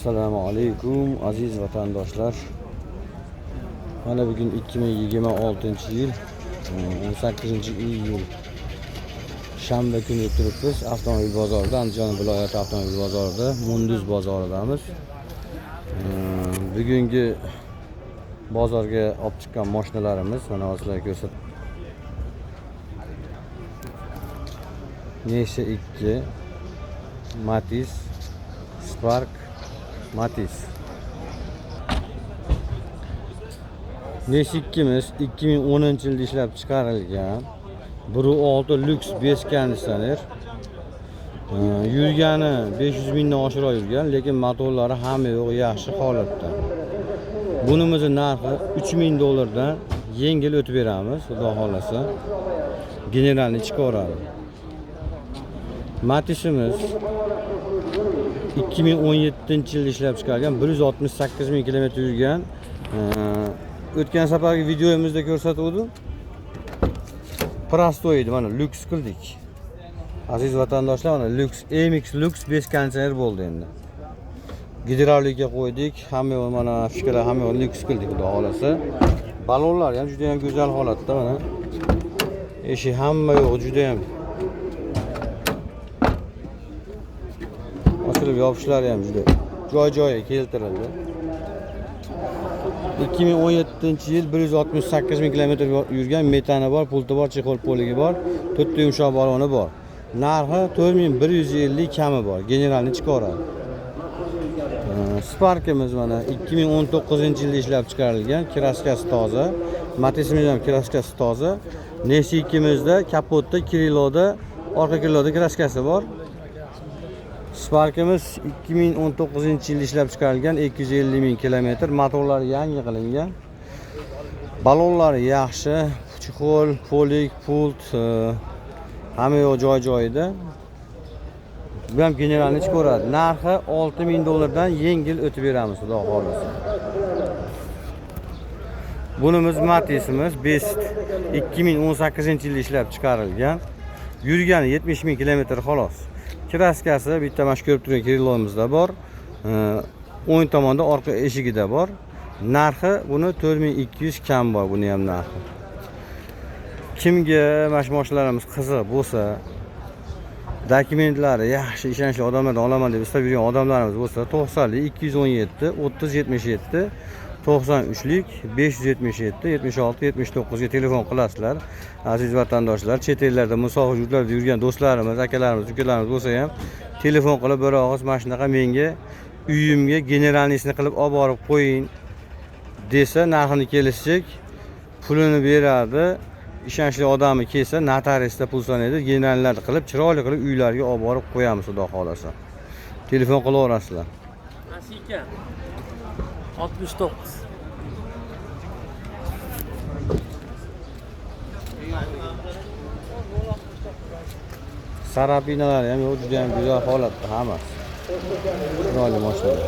Assalomu alaykum aziz vatandoshlar. Mana bugün 2026-yil 18-iyul shanba kuni turibmiz. Avtomobil bozorida, Andijon viloyati avtomobil bozorida, Munduz bozoridamiz. Bugungi bozorga olib chiqqan mashinalarimiz mana sizlarga ko'rsatib. Nexia 2, Matiz, Spark, Matiz. Nexia 2'miz 2010-yilda ishlab chiqarilgan. 1.6 Lux 5 konditsioner. Yurgani 500 mingdan oshiroq yurgan, lekin motorlari hamma yo'q yaxshi holatda. Bunimizning narxi $3000 dan yengil o'tib beramiz, xudo xolasa. Generalni chiqaradi. Matizimiz 2017-yilda ishlab chiqargan, 168 ming kilometr yurgan. O'tgan safargi videomizda ko'rsatuvdim. Prostoy edi, mana Lux qildik. Aziz vatandoshlar, mana Lux MX Lux 5 konditsioner bo'ldi endi. Gidravlika qo'ydik, hamma mana fikra hamma Lux qildik, xudo xolasa. Balonlar ham juda ham go'zal holatda mana. Eshik hamma yo'q, juda ham ochilib yopishlari ham juda joy-joyiga keltirildi. 2017-yil 168 ming kilometr yurgan, metani bor, pulti bor, chexol poligi bor, 4 ta yumshoq baloni bor. Narxi 4150 kami bor. Generalni chiqaradi. Sparkimiz mana 2019-yilda ishlab chiqarilgan, kraskasi toza. Matizimiz ham kraskasi toza. Nexia 2'mizda kapotda, kriloda, orqa kriloda kraskasi bor. Sparkimiz 2019-yilda ishlab chiqarilgan, 250 ming kilometr, motorlari yangi qilingan. Balonlari yaxshi, chexol, polik, pult, hamma yo'q joy-joyida. Bu ham generalni chiqaradi. Narxi $6000 dan yengil o'tib beramiz, xudo xolasa. Bunimiz Matizimiz Best 2018-yilda ishlab chiqarilgan. Yurgani 70 ming kilometr xolos. Kraskasi bitta mana shu ko'rib turgan krilomizda bor. O'ng tomonda orqa eshigida bor. Narxi buni 4200 kam bor, buni ham narxi. Kimga mana shu mashinalarimiz qiziq bo'lsa, dokumentlari yaxshi, ishonchli odamlardan olaman deb istab yurgan odamlarimiz bo'lsa, 90lik 217 30 77 93lik 577 76 79 ga telefon qilasizlar. Aziz vatandoshlar, chet ellarda musofir yurtlarda yurgan do'stlarimiz, akalarimiz, ukalarimiz bo'lsa ham telefon qilib bir og'iz mana shunaqa menga uyimga generalnisini qilib olib borib qo'ying desa, narxini kelishsak, pulini beradi. Ishonchli odami kelsa, notariusda pul sanaydi, generallarni qilib chiroyli qilib uylariga olib borib qo'yamiz, xudo xolasa. Telefon qilaverasizlar. Asika 69. Sarapinalar ham yo'q, juda ham go'zal holatda hammasi. Chiroyli mashina.